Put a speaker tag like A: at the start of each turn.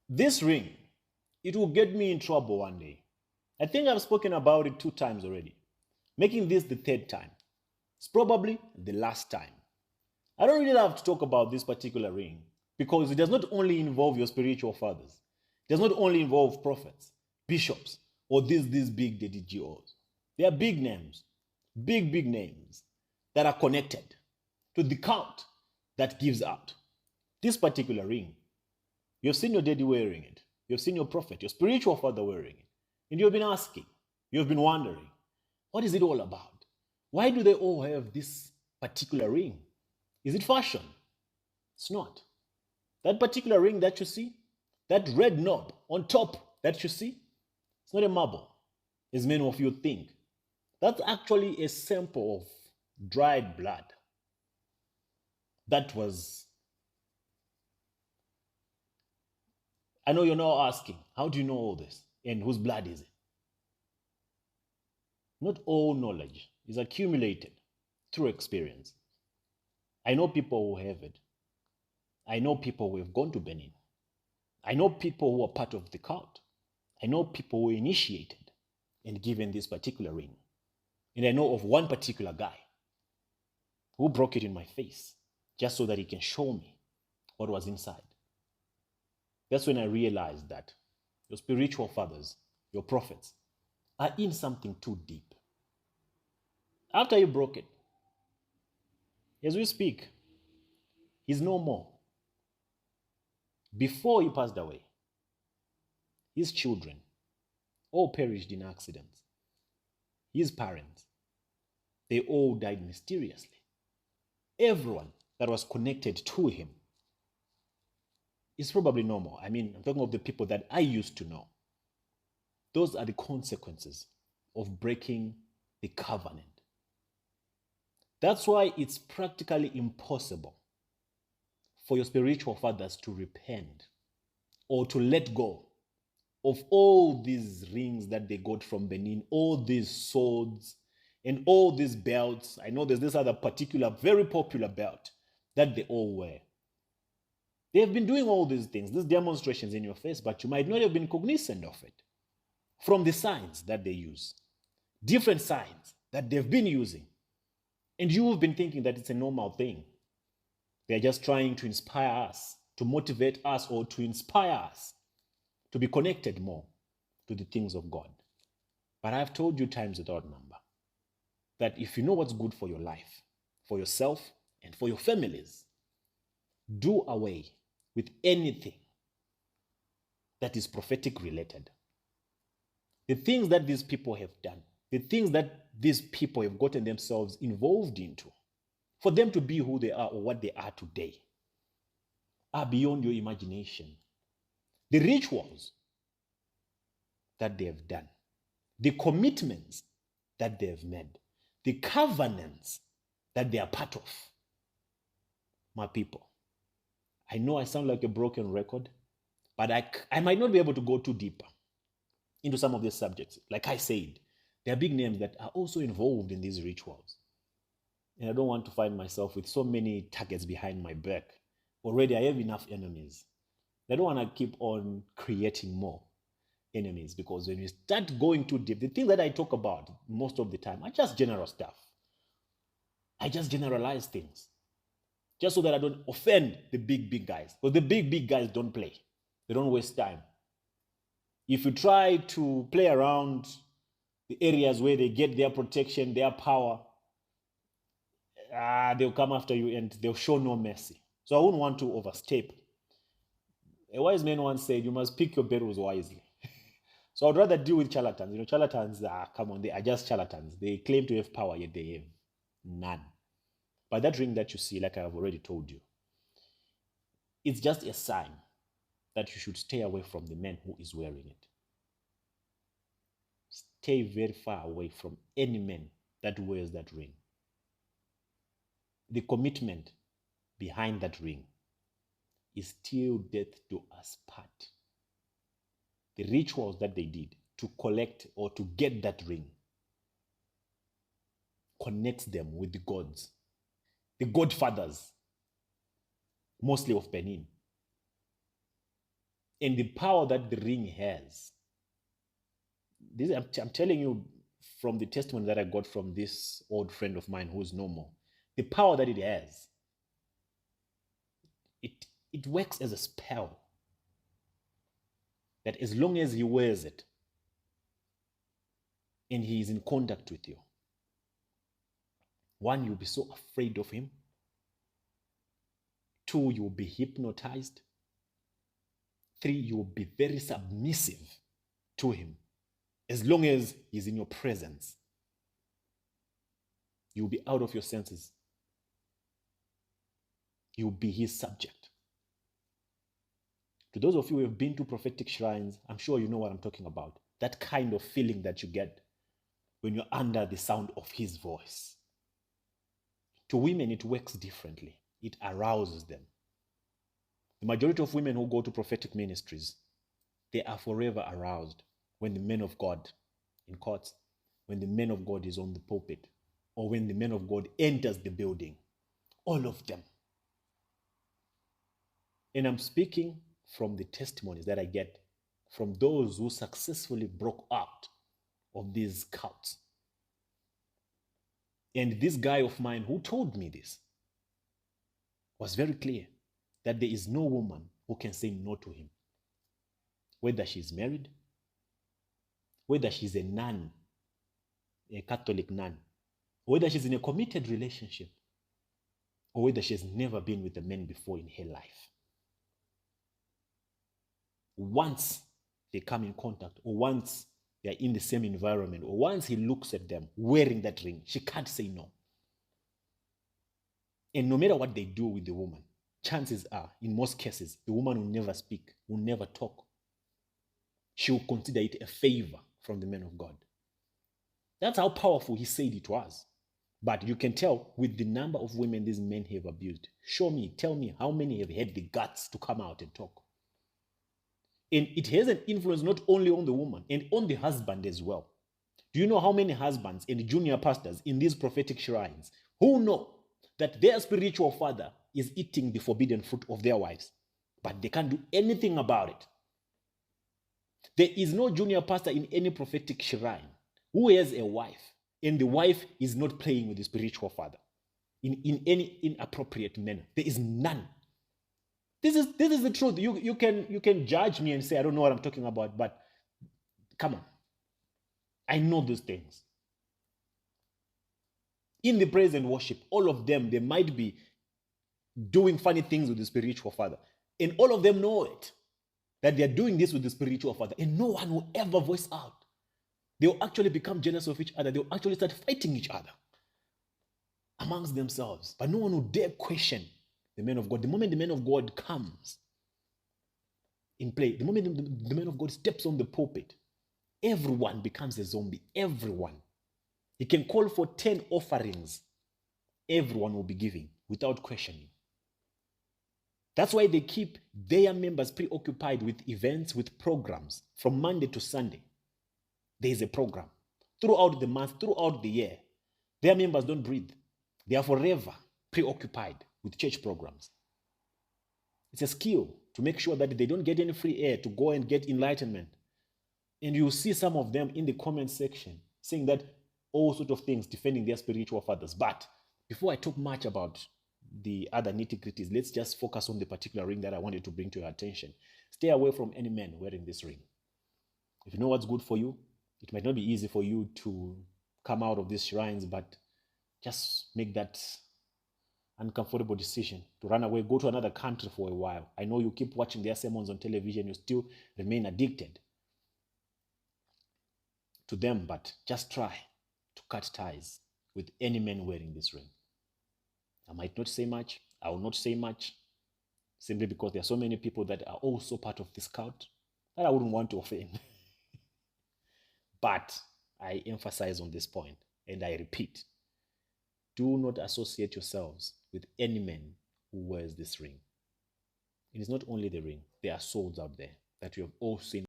A: This ring, it will get me in trouble one day. I think I've spoken about it 2 times already. Making this the third time. It's probably the last time. I don't really have to talk about this particular ring because it does not only involve your spiritual fathers. It does not only involve prophets, bishops, or these big DDGOs. They are big names, big names that are connected to the cult that gives out this particular ring. You've seen your daddy wearing it. You've seen your prophet, your spiritual father wearing it. And you've been asking, you've been wondering, what is it all about? Why do they all have this particular ring? Is it fashion? It's not. That particular ring that you see, that red knob on top that you see, it's not a marble, as many of you think. That's actually a sample of dried blood. That was. I know you're now asking, how do you know all this? And whose blood is it? Not all knowledge is accumulated through experience. I know people who have it. I know people who have gone to Benin. I know people who are part of the cult. I know people who were initiated and given this particular ring. And I know of one particular guy who broke it in my face just so that he can show me what was inside. That's when I realized that your spiritual fathers, your prophets, are in something too deep. After he broke it, as we speak, he's no more. Before he passed away, his children all perished in accidents. His parents, they all died mysteriously. Everyone that was connected to him is probably no more. I mean, I'm talking of the people that I used to know. Those are the consequences of breaking the covenant. That's why it's practically impossible for your spiritual fathers to repent or to let go of all these rings that they got from Benin, all these swords, and all these belts. I know there's this other particular, very popular belt that they all wear. They have been doing all these things, these demonstrations in your face, but you might not have been cognizant of it from the signs that they use, different signs that they've been using. And you've been thinking that it's a normal thing. They're just trying to inspire us, to motivate us, or to inspire us to be connected more to the things of God. But I've told you times without number that if you know what's good for your life, for yourself, and for your families, do away with anything that is prophetic related. The things that these people have done, the things that these people have gotten themselves involved into, for them to be who they are or what they are today, are beyond your imagination. The rituals that they have done, the commitments that they have made, the covenants that they are part of. My people, I know I sound like a broken record, but I might not be able to go too deeper into some of these subjects. Like I said, there are big names that are also involved in these rituals. And I don't want to find myself with so many targets behind my back. Already I have enough enemies. I don't want to keep on creating more enemies, because when you start going too deep, the things that I talk about most of the time are just general stuff. I just generalize things just so that I don't offend the big guys. Because the big guys don't play. They don't waste time. If you try to play around the areas where they get their protection, their power, they'll come after you and they'll show no mercy. So I wouldn't want to overstep. A wise man once said, you must pick your battles wisely. So I'd rather deal with charlatans. You know, charlatans, come on, they are just charlatans. They claim to have power, yet they have none. But that ring that you see, like I've already told you, it's just a sign that you should stay away from the man who is wearing it. Stay very far away from any man that wears that ring. The commitment behind that ring is till death do us part. The rituals that they did to collect or to get that ring connects them with the gods, the godfathers, mostly of Benin. And the power that the ring has, this I'm telling you from the testimony that I got from this old friend of mine who's no more, the power that it has, it works as a spell that as long as he wears it and he is in contact with you, one, you'll be so afraid of him. Two, you'll be hypnotized. Three, you'll be very submissive to him. As long as he's in your presence, you'll be out of your senses. You'll be his subject. To those of you who have been to prophetic shrines, I'm sure you know what I'm talking about. That kind of feeling that you get when you're under the sound of his voice. To women, it works differently. It arouses them. The majority of women who go to prophetic ministries, they are forever aroused when the man of God in courts, when the man of God is on the pulpit, or when the man of God enters the building. All of them. And I'm speaking from the testimonies that I get from those who successfully broke out of these cults. And this guy of mine who told me this was very clear that there is no woman who can say no to him. Whether she's married, whether she's a nun, a Catholic nun, whether she's in a committed relationship, or whether she's never been with a man before in her life. Once they come in contact, or once they're in the same environment, or once he looks at them wearing that ring, she can't say no. And no matter what they do with the woman, chances are, in most cases, the woman will never speak, will never talk. She will consider it a favor from the man of God. That's how powerful he said it was. But you can tell with the number of women these men have abused. Show me, tell me how many have had the guts to come out and talk. And it has an influence not only on the woman and on the husband as well. Do you know how many husbands and junior pastors in these prophetic shrines who know that their spiritual father is eating the forbidden fruit of their wives, but they can't do anything about it? There is no junior pastor in any prophetic shrine who has a wife and the wife is not playing with the spiritual father in any inappropriate manner. There is none. This is the truth. You can judge me and say I don't know what I'm talking about, but come on. I know those things. In the praise and worship, all of them, they might be doing funny things with the spiritual father. And all of them know it, that they're doing this with the spiritual father. And no one will ever voice out. They'll actually become jealous of each other. They'll actually start fighting each other amongst themselves. But no one will dare question the man of God. The moment the man of God comes in play, the moment the man of God steps on the pulpit, everyone becomes a zombie. Everyone. He can call for 10 offerings. Everyone will be giving without questioning. That's why they keep their members preoccupied with events, with programs from Monday to Sunday. There is a program. Throughout the month, throughout the year, their members don't breathe. They are forever preoccupied with church programs. It's a skill to make sure that they don't get any free air to go and get enlightenment. And you'll see some of them in the comment section saying that all sorts of things, defending their spiritual fathers. But before I talk much about the other nitty-gritties, let's just focus on the particular ring that I wanted to bring to your attention. Stay away from any man wearing this ring. If you know what's good for you, it might not be easy for you to come out of these shrines, but just make that uncomfortable decision to run away, go to another country for a while. I know you keep watching their sermons on television, you still remain addicted to them, but just try to cut ties with any man wearing this ring. I might not say much. I will not say much, simply because there are so many people that are also part of this cult that I wouldn't want to offend. But I emphasize on this point, and I repeat, do not associate yourselves with any man who wears this ring. It is not only the ring. There are souls out there that you have all seen